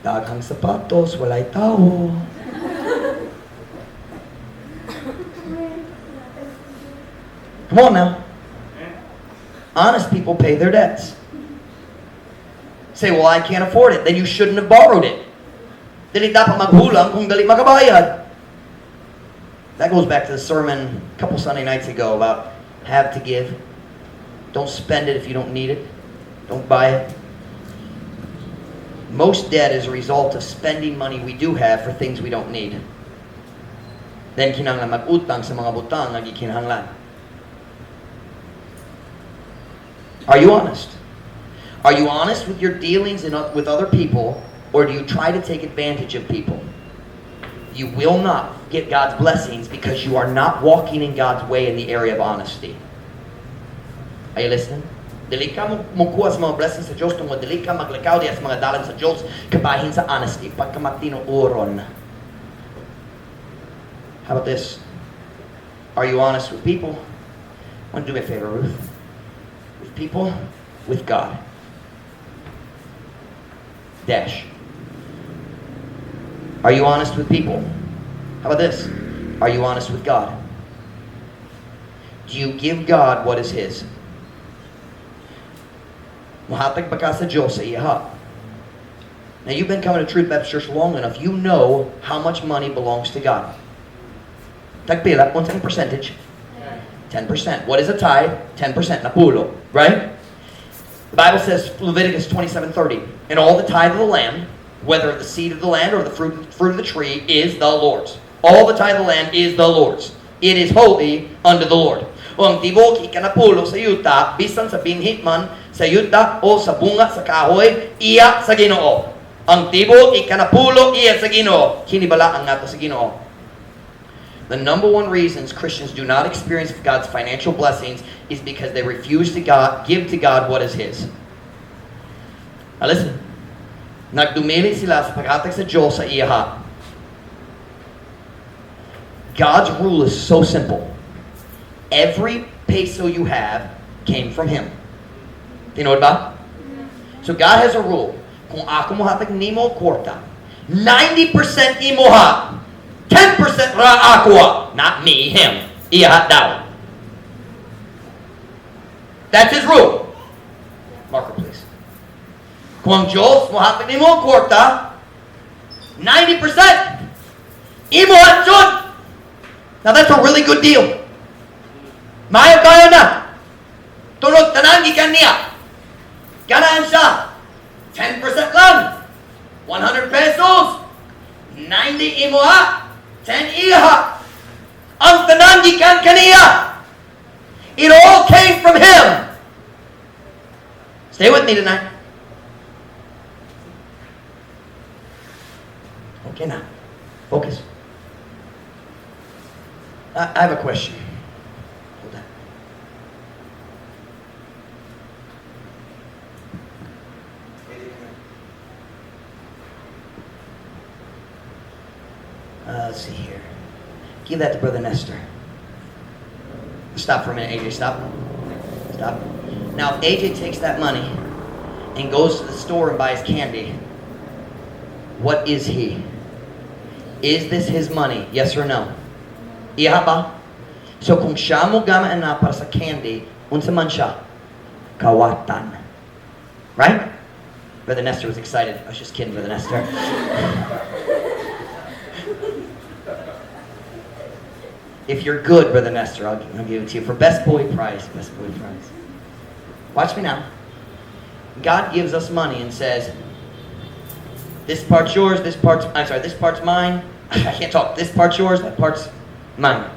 Daghang sapatos, walay tao. Come on now. Honest people pay their debts. Say, well, I can't afford it. Then you shouldn't have borrowed it. Dili dapat maghulang kung dali makabayad. That goes back to the sermon a couple Sunday nights ago about have to give. Don't spend it if you don't need it. Don't buy it. Most debt is a result of spending money we do have for things we don't need. Then kinahanglan mag-utang sa mga butang nga gikinahanglan. Are you honest? Are you honest with your dealings with other people, or do you try to take advantage of people? You will not get God's blessings because you are not walking in God's way in the area of honesty. Are you listening? Dili ka mukuha sa mga blessings sa Diyos tungkol dili ka maglakaw diya sa mga dalan sa Diyos kabahin sa honesty pagka matinuoron. How about this? Are you honest with people? Want to do me a favor, Ruth? With people, with God. Dash. Are you honest with people? How about this? Are you honest with God? Do you give God what is His? Muhatag ba ka sa Diyos sa iha? Now you've been coming to Truth Baptist Church long enough. You know how much money belongs to God. Tagpila, what's the percentage? 10%. What is a tithe? 10%. Napulo. Right? The Bible says, Leviticus 27:30, and all the tithe of the land, whether the seed of the land or the fruit of the tree, is the Lord's. All the tithe of the land is the Lord's. It is holy unto the Lord. O ang tibok ikanapulo sa yuta, bisan sa binhit man sa yuta o sa bunga sa kahoy, iya sa Ginoo. Ang tibok ikanapulo iya sa Ginoo. Kinibala ang nato sa Ginoo. The number one reasons Christians do not experience God's financial blessings is because they refuse to give to God what is His. Now listen. Nagdumili sila sa paghatag sa Diyos sa iyaha. God's rule is so simple. Every peso you have came from Him. Tinood ba? So God has a rule. Kung ako mo hatag nimo kwarta, 90% imuha, 10% ra ako, not me, Him. Iyahat daw. That's His rule. Marker, please. Kung ang Diyos mo hatag nimo kwarta, 90% imuha jud. Now that's a really good deal. Mayo kayo na. Tulog tanan gikan niya. Ten iha. Ang tanan gikan kaniya. It all came from him. Stay with me tonight. Okay now. Focus. I have a question. Hold on. Let's see here. Give that to Brother Nestor. Stop for a minute, AJ. Stop. Stop. Now, if AJ takes that money and goes to the store and buys candy, what is he? Is this his money? Yes or no? Iya ba? So kung siya mo gamaan na para sa candy, unsa man siya? Kawatan. Right? Brother Nestor was excited. I was just kidding, Brother Nestor. If you're good, Brother Nestor, I'll give it to you for best boy prize. Best boy prize. Watch me now. God gives us money and says, this part's yours, this part's mine. I can't talk. This part's yours, that part's mine.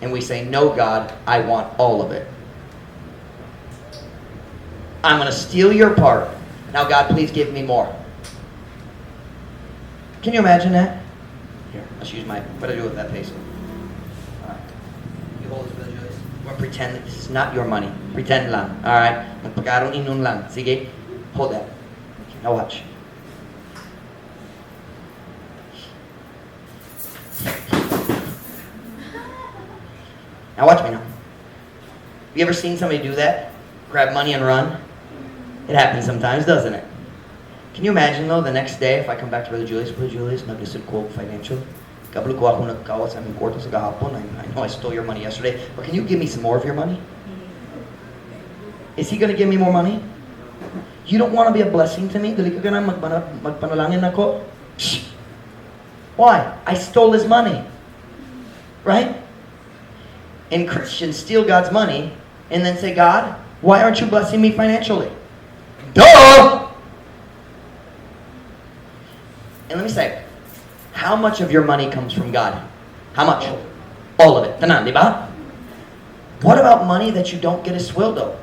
And we say, no, God, I want all of it. I'm going to steal your part. Now, God, please give me more. Can you imagine that? Here, let's use my, what do I do with that peso? Alright. You hold this, Brother Julius. We're going to pretend that this is not your money. Pretend lang. Alright? Magpagkaroon inun lang. Sige? Hold that. Okay, now watch. Now watch me now. Have you ever seen somebody do that? Grab money and run? It happens sometimes, doesn't it? Can you imagine though, the next day, if I come back to Brother Julius, nag-listen ko financial. Kabalo ko ako nagkawat sa aming kwarto sa gahapon. I know I stole your money yesterday, but can you give me some more of your money? Is he going to give me more money? You don't want to be a blessing to me? Dali ka na magpanalangin ako? Psh! Why? I stole his money. Right? And Christians steal God's money and then say, God, why aren't you blessing me financially? Duh! And let me say, how much of your money comes from God? How much? All of it. Tanan, di ba? What about money that you don't get a sweldo?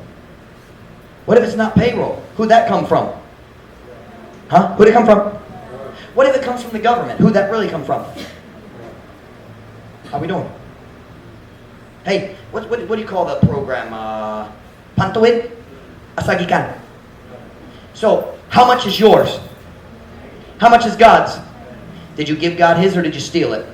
What if it's not payroll? Who'd that come from? Huh? Who'd it come from? What if it comes from the government? Who'd that really come from? How we doing? Hey, what do you call the program? Pantuin? Asagikan. So, how much is yours? How much is God's? Did you give God his or did you steal it?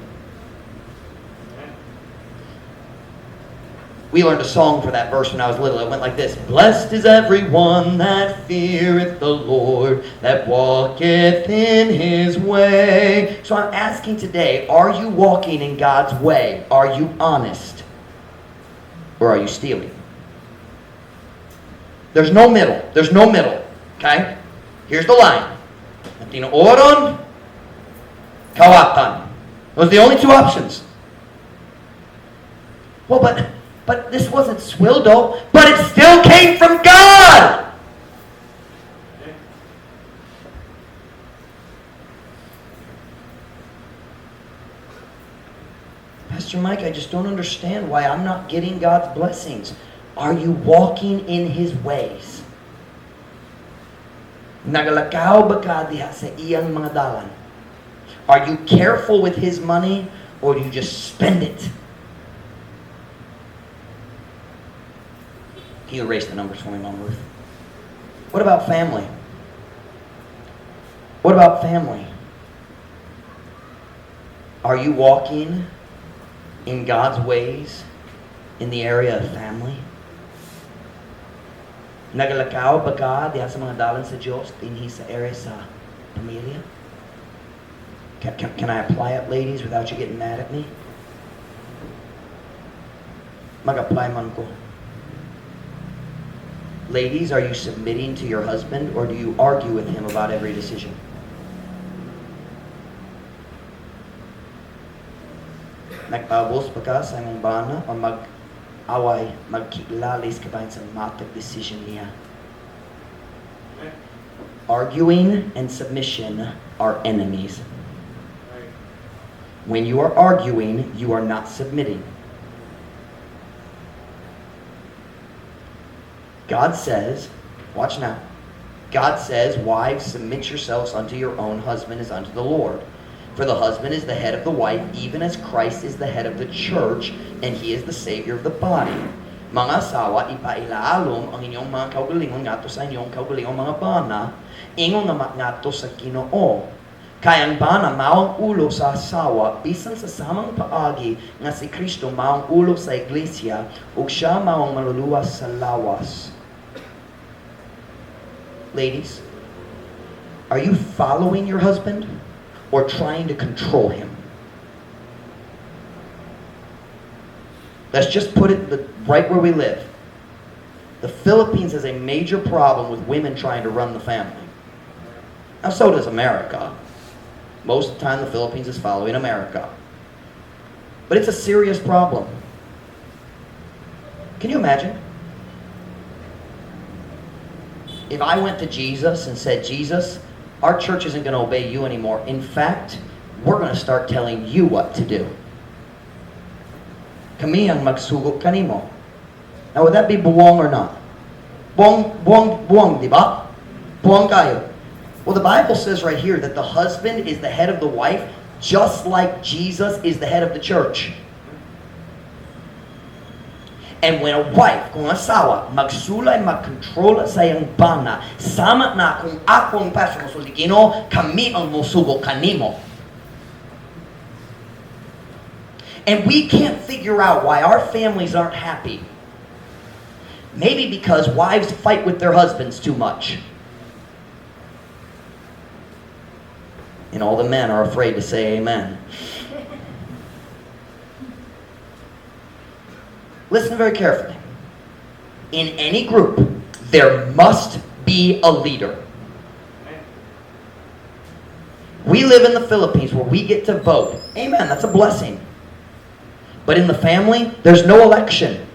We learned a song for that verse when I was little. It went like this. Blessed is everyone that feareth the Lord, that walketh in his way. So I'm asking today, are you walking in God's way? Are you honest? Or are you stealing? There's no middle. There's no middle. Okay? Here's the line. Tinooron, kawatan. Those are the only two options. Well, but this wasn't swildo, but it still came from God. Pastor Mike, I just don't understand why I'm not getting God's blessings. Are you walking in his ways? Nagalakaw ba ka diha sa iyang mga dalan? Are you careful with his money or do you just spend it? Can you erase the numbers for me, Mom Ruth? What about family? What about family? Are you walking in God's ways in the area of family? Nagalakaw ba ka diha sa mga dalan sa Diyos dinhi sa area sa pamilya? Can I apply it, ladies, without you getting mad at me? Mag-apply man ko. Ladies, are you submitting to your husband or do you argue with him about every decision? Nagpabos pa ka sa imong bana o mag-away, magkilalis ka ba sa matag decision niya? Arguing and submission are enemies. When you are arguing, you are not submitting. God says, watch now. God says, wives, submit yourselves unto your own husband as unto the Lord. For the husband is the head of the wife, even as Christ is the head of the church, and he is the Savior of the body. Mga asawa, ipailaalom ang inyong mga kaugalingon ngadto sa inyong kaugalingon mga bana, ingon nga ngadto sa Ginoo. Kaya ang bana maong ulo sa asawa, bisan sa samang paagi nga si Kristo maong ulo sa iglesia, ug siya maong maluluwas sa lawas. Ladies, are you following your husband or trying to control him? Let's just put it right where we live. The Philippines has a major problem with women trying to run the family. Now, so does America. Most of the time, the Philippines is following America. But it's a serious problem. Can you imagine? If I went to Jesus and said, Jesus, our church isn't going to obey you anymore. In fact, we're going to start telling you what to do. Kami ang magsugod kanimo. Now, would that be buwang or not? Buwang, di ba? Buwang kayo. Well, the Bible says right here that the husband is the head of the wife, just like Jesus is the head of the church. And when a wife, kung asawa, magsulay, magkontrola sa iyang bana, sama na kung akong pastor musulti Ginoo, kami ang musugo kanimo. And we can't figure out why our families aren't happy. Maybe because wives fight with their husbands too much. And all the men are afraid to say amen. Listen very carefully. In any group, there must be a leader. We live in the Philippines where we get to vote. Amen, that's a blessing. But in the family, there's no election.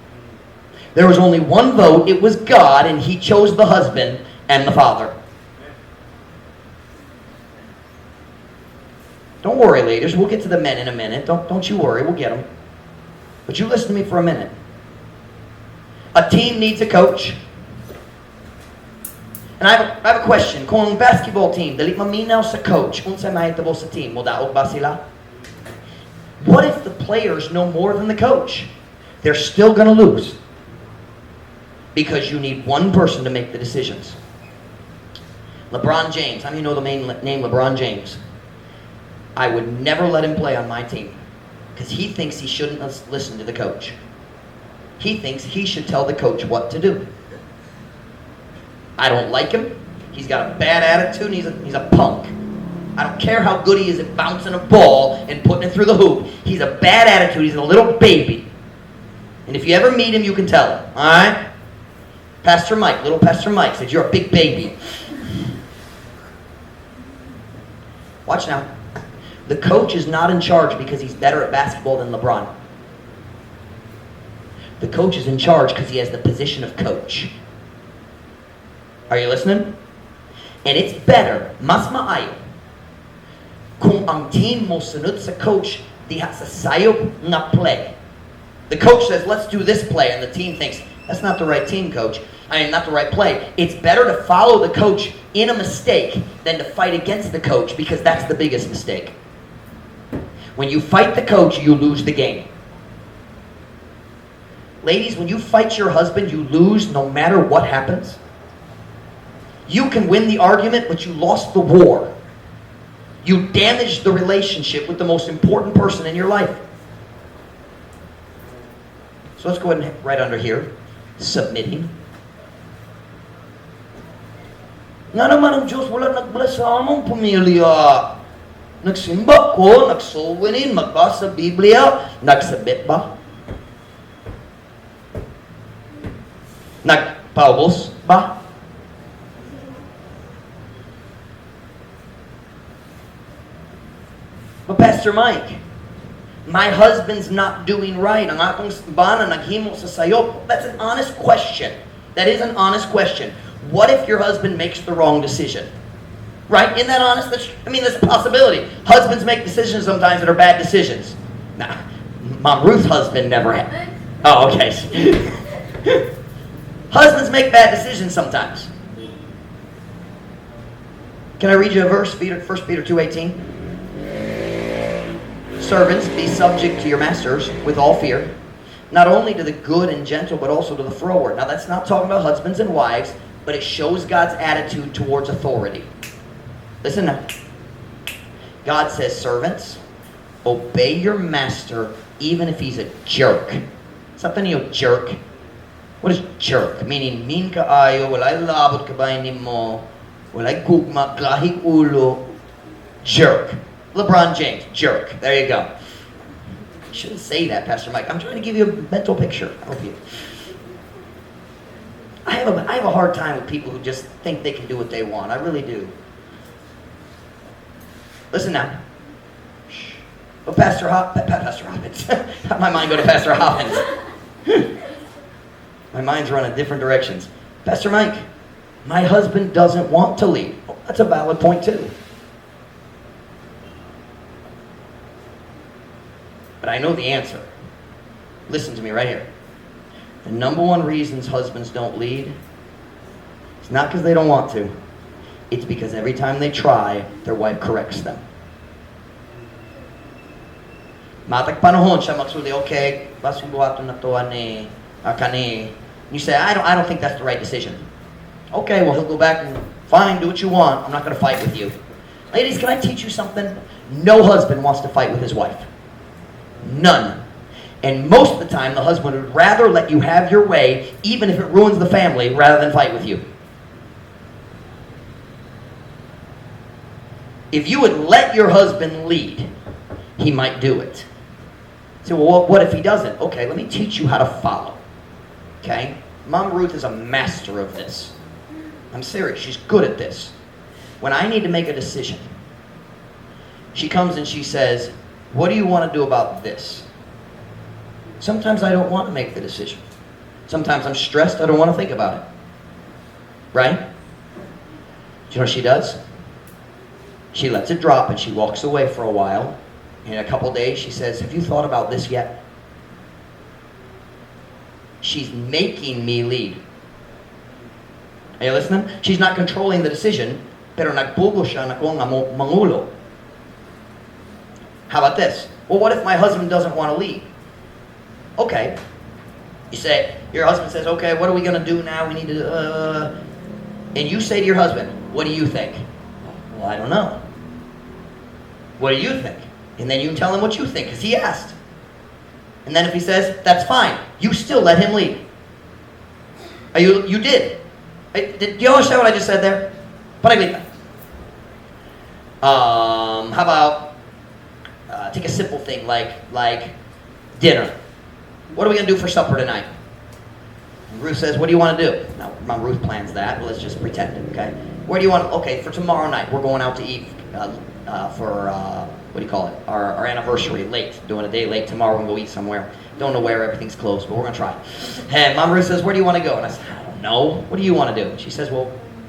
There was only one vote. It was God, and He chose the husband and the father. Don't worry, ladies. We'll get to the men in a minute. Don't you worry. We'll get them. But you listen to me for a minute. A team needs a coach. And I have a question. Kung basketball team, dali maminaw sa coach, unsay mahitabo sa team, modaog ba sila? What if the players know more than the coach? They're still going to lose. Because you need one person to make the decisions. LeBron James. How many know the name LeBron James? I would never let him play on my team. Because he thinks he shouldn't listen to the coach. He thinks he should tell the coach what to do. I don't like him. He's got a bad attitude and he's a punk. I don't care how good he is at bouncing a ball and putting it through the hoop. He's a bad attitude. He's a little baby. And if you ever meet him, you can tell him. Alright? Pastor Mike, little Pastor Mike said, you're a big baby. Watch now. The coach is not in charge because he's better at basketball than LeBron. The coach is in charge because he has the position of coach. Are you listening? And it's better, mas maayo, kung ang team mo sunod sa coach diha sa sayop nga play. The coach says, let's do this play, and the team thinks, that's not the right team, coach. Not the right play. It's better to follow the coach in a mistake than to fight against the coach, because that's the biggest mistake. When you fight the coach, you lose the game. Ladies, when you fight your husband, you lose no matter what happens. You can win the argument, but you lost the war. You damaged the relationship with the most important person in your life. So let's go ahead and right under here. Submitting. Nga naman ang Diyos, wala nag-bless sa among pamilya. Nagsimba ko, nagsowinin, magbasa Biblia, nagsabit ba? Nagpaubos ba? But Pastor Mike, my husband's not doing right. Ang akong bana naghimo sa sayop. That's an honest question. That is an honest question. What if your husband makes the wrong decision? Right? Isn't that honest? There's a possibility. Husbands make decisions sometimes that are bad decisions. Nah, Mom Ruth's husband never had. Oh, okay. Husbands make bad decisions sometimes. Can I read you a verse? 1 Peter 2:18. Servants, be subject to your masters with all fear, not only to the good and gentle, but also to the froward. Now, that's not talking about husbands and wives, but it shows God's attitude towards authority. Listen now. God says, servants, obey your master even if he's a jerk. Something you jerk. What is jerk? Meaning, min kaayo, walay labot kabainin mo, walay gugma, kahig ulo, jerk. LeBron James, jerk. There you go. You shouldn't say that, Pastor Mike. I'm trying to give you a mental picture. Help you. I have a hard time with people who just think they can do what they want. I really do. Listen now. Oh, Pastor Hoppins. My mind go to Pastor Hoppins. My mind's running different directions. Pastor Mike, my husband doesn't want to leave. Oh, that's a valid point too. But I know the answer. Listen to me right here. The number one reasons husbands don't lead, it's not because they don't want to. It's because every time they try, their wife corrects them. Matag panahon siya magsuli, okay, basong buhaton na to ani, kani. You say, I don't think that's the right decision. Okay, well, he'll go back and, fine, do what you want. I'm not going to fight with you. Ladies, can I teach you something? No husband wants to fight with his wife. None. And most of the time, the husband would rather let you have your way, even if it ruins the family, rather than fight with you. If you would let your husband lead, he might do it. So, well, what if he doesn't? Okay, let me teach you how to follow. Okay? Mom Ruth is a master of this. I'm serious. She's good at this. When I need to make a decision, she comes and she says, what do you want to do about this? Sometimes I don't want to make the decision. Sometimes I'm stressed. I don't want to think about it. Right? Do you know what she does? She lets it drop and she walks away for a while. In a couple days, she says, have you thought about this yet? She's making me lead. Are you listening? She's not controlling the decision, pero nagpugo siya na kung mangulo. How about this? Well, what if my husband doesn't want to lead? Okay. You say, your husband says, okay, what are we going to do now? We need to, and you say to your husband, what do you think? Well, I don't know. What do you think? And then you can tell him what you think, because he asked. And then if he says, that's fine, you still let him lead. You did. Did you understand what I just said there? Paraglita. How about, take a simple thing like dinner. What are we going to do for supper tonight? And Ruth says, what do you want to do? Now, Mom Ruth plans that, but let's just pretend it, okay? Where do you want, okay, for tomorrow night, we're going out to eat for, what do you call it? Our anniversary, late. Doing a day late. Tomorrow we're going to go eat somewhere. Don't know where, everything's closed, but we're going to try. And Mom Ruth says, where do you want to go? And I said, I don't know. What do you want to do? And she says, well,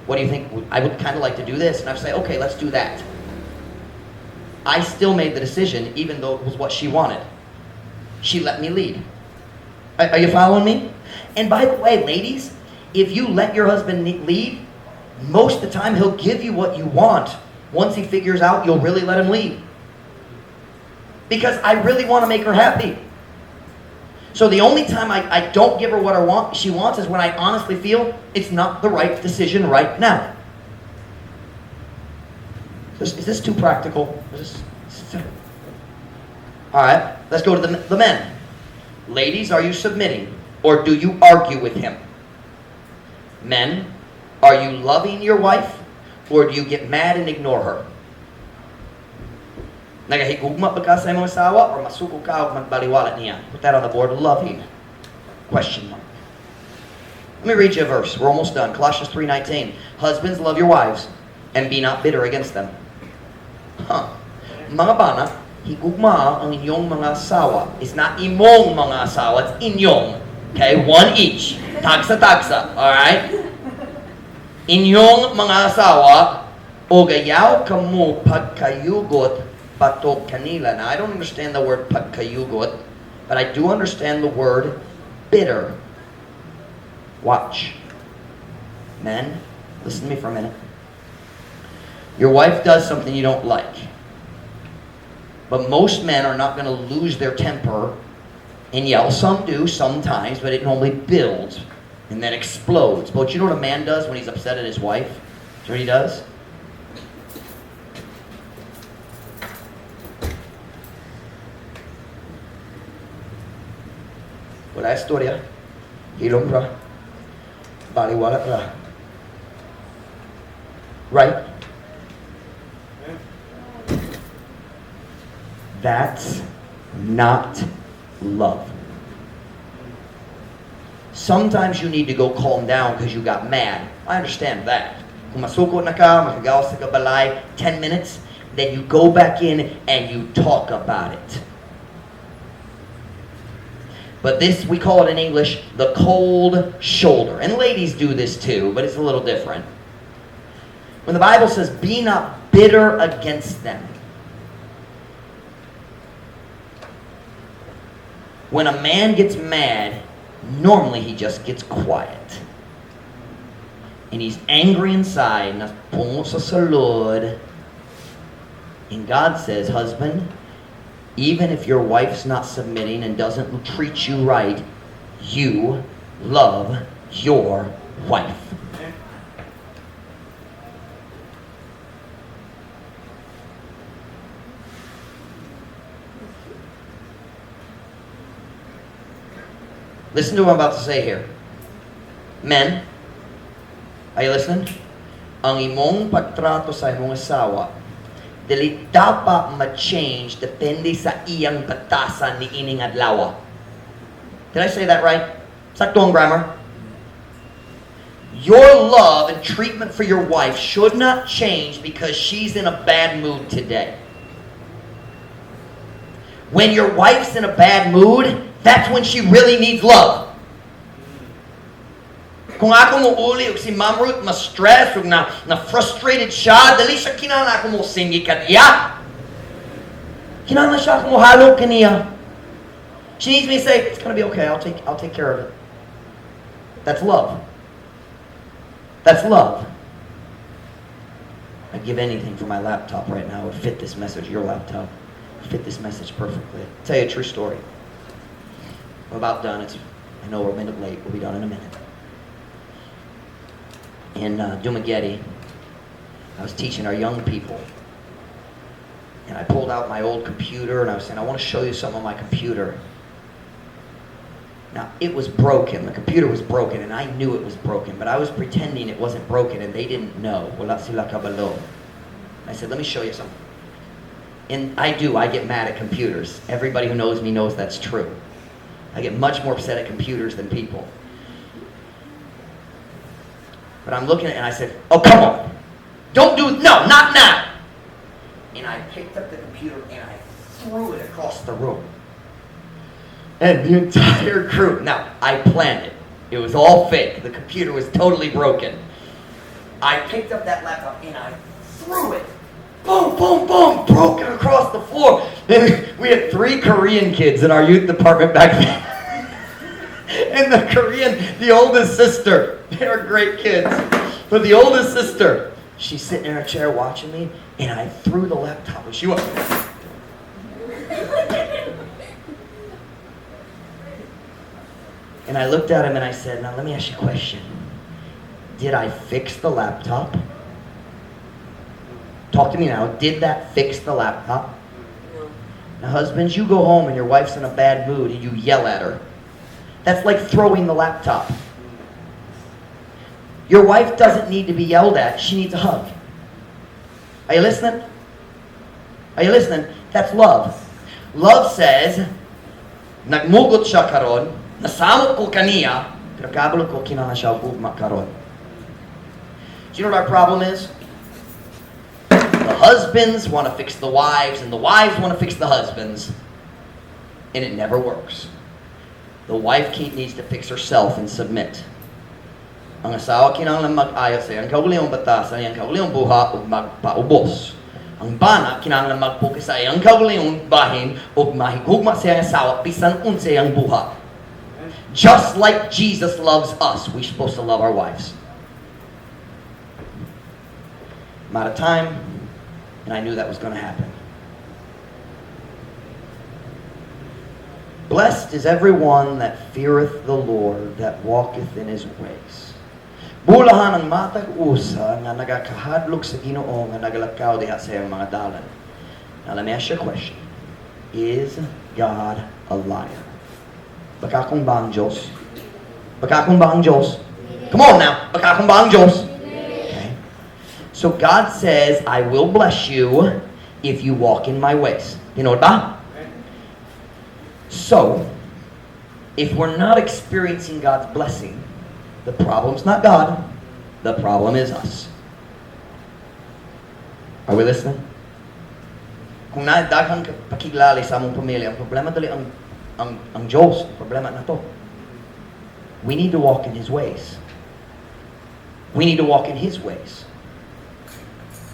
what do you think? I would kind of like to do this. And I say, okay, let's do that. I still made the decision, even though it was what she wanted. She let me lead. Are you following me? And by the way, ladies, if you let your husband lead, most of the time he'll give you what you want. Once he figures out you'll really let him lead. Because I really want to make her happy. So the only time I don't give her what she wants is when I honestly feel it's not the right decision right now. Is this too practical? All right, let's go to the men. Ladies, are you submitting or do you argue with him? Men, are you loving your wife or do you get mad and ignore her? Nagahigugma ba ka sa imong asawa or masuko ka o magbaliwala niya? Put that on the board. Loving. Question mark. Let me read you a verse. We're almost done. Colossians 3:19. Husbands, love your wives and be not bitter against them. Mga bana, higugma ang inyong mga asawa. It's not imong mga asawa, it's inyong. Okay, one each. Tagsa. Alright? Inyong mga asawa O gayaw kamo pagkayugot batok kanila. Now, I don't understand the word pagkayugot, but I do understand the word bitter. Watch. Men, listen to me for a minute. Your wife does something you don't like. But most men are not going to lose their temper and yell. Some do sometimes, but it normally builds and then explodes. But you know what a man does when he's upset at his wife? Do you know what he does? Wala istorya. Hilong ra. Baliwala ra. Right? That's not love. Sometimes you need to go calm down because you got mad. I understand that. Kung masuko na ka, makagawa sa kabalay, 10 minutes, then you go back in and you talk about it. But this, we call it in English, the cold shoulder. And ladies do this too, but it's a little different. When the Bible says, be not bitter against them. When a man gets mad, normally he just gets quiet. And he's angry inside. And God says, husband, even if your wife's not submitting and doesn't treat you right, you love your wife. Listen to what I'm about to say here. Men, are you listening? Ang imong pagtrato sa imong asawa, dili dapat ma-change depende sa iyang batasan ni ining adlaw. Did I say that right? Sakto ang grammar. Your love and treatment for your wife should not change because she's in a bad mood today. When your wife's in a bad mood, that's when she really needs love. Kung ako mo uli o si Ma'am Ruth ma-stress o na frustrated siya, dali siya kinahanglan ako mo singi kaniya. Kinahanglan siya ako mo halo kaniya. She needs me to say, it's gonna be okay, I'll take care of it. That's love. That's love. I'd give anything for my laptop right now. It would fit this message, your laptop. It would fit this message perfectly. I'll tell you a true story. We're about done. I know we're a minute late. We'll be done in a minute. In Dumaguete, I was teaching our young people. And I pulled out my old computer and I was saying, I want to show you some of my computer. Now, it was broken. The computer was broken and I knew it was broken, but I was pretending it wasn't broken and they didn't know. Wala sila kabalo. I said, let me show you something. And I get mad at computers. Everybody who knows me knows that's true. I get much more upset at computers than people. But I'm looking at it and I said, oh, come on. No, not now. And I picked up the computer and I threw it across the room. And the entire crew, now, I planned it. It was all fake. The computer was totally broken. I picked up that laptop and I threw it. Boom, boom, boom, broke it across the floor. And we had 3 Korean kids in our youth department back then. And the oldest sister, they were great kids. But the oldest sister, she's sitting in her chair watching me, and I threw the laptop, and she went. And I looked at him and I said, now let me ask you a question. Did I fix the laptop? Talk to me now. Did that fix the laptop? No. Now, husbands, you go home and your wife's in a bad mood and you yell at her. That's like throwing the laptop. Your wife doesn't need to be yelled at. She needs a hug. Are you listening? Are you listening? That's love. Love says, nagmugot siya karon, nasamot ko kaniya, pero kabalo ko kinahanglan siya ugma karon. Do you know what our problem is? The husbands want to fix the wives, and the wives want to fix the husbands, and it never works. The wife needs to fix herself and submit. Ang asawa kinahanglan mag-ayos sa iyang kaugalingong batasan, iyang kaugalingong buha ug magpaubos. Ang bana kinahanglan mag-focus sa iyang kaugalingong bahin ug mahigugma sa iyang asawa bisan unsa iyang buha. Just like Jesus loves us, we're supposed to love our wives. I'm out of time, and I knew that was going to happen. Blessed is everyone that feareth the Lord, that walketh in his ways. Bulahan ang matag usa nga nagakahadlok sa Ginoo nga nagalakaw diha sa iyang mga dalan. Now let me ask you a question. Is God a liar? Baka kung ba ang Diyos? Baka kung ba ang Diyos? Come on now. Baka kung ba ang Diyos? Okay. So God says, I will bless you if you walk in my ways. You know ba? So, if we're not experiencing God's blessing, the problem's not God, the problem is us. Are we listening? Kung daghang pakiglali sa among pamilya, ang problema dali ang Diyos, problema na to. We need to walk in His ways. We need to walk in His ways.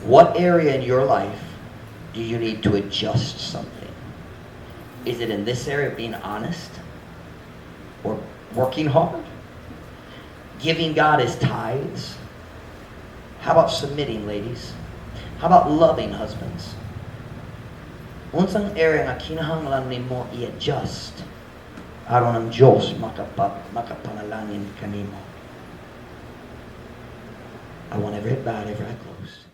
What area in your life do you need to adjust something? Is it in this area of being honest? Or working hard? Giving God His tithes? How about submitting, ladies? How about loving husbands? Unsang area nga kinahanglan nimo i-adjust aron ang Diyos makapanalangin kanimo. I want every head bowed, every eye closed.